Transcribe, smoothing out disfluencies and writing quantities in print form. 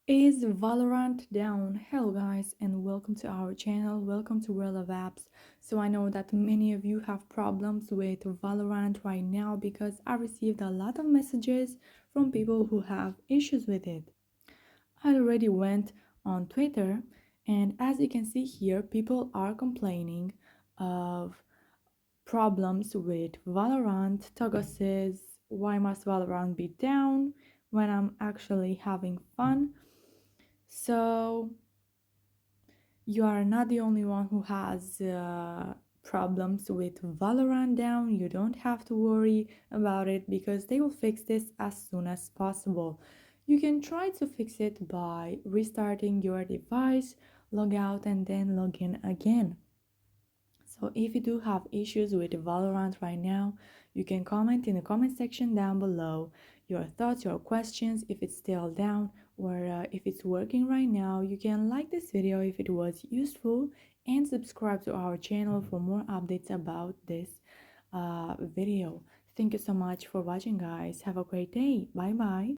Is Valorant down? Hello guys and welcome to our channel. Welcome to World of Apps. So I know that many of you have problems with Valorant right now because I received a lot of messages from people who have issues with it. I already went on Twitter and as you can see here, people are complaining of problems with Valorant. Togo says, why must Valorant be down when I'm actually having fun? So you are not the only one who has problems with Valorant down. You don't have to worry about it because they will fix this as soon as possible. You can try to fix it by restarting your device, log out, and then log in again. So if you do have issues with Valorant right now, you can comment in the comment section down below your thoughts, your questions, if it's still down or if it's working right now. You can like this video if it was useful and subscribe to our channel for more updates about this video. Thank you so much for watching guys. Have a great day. Bye bye.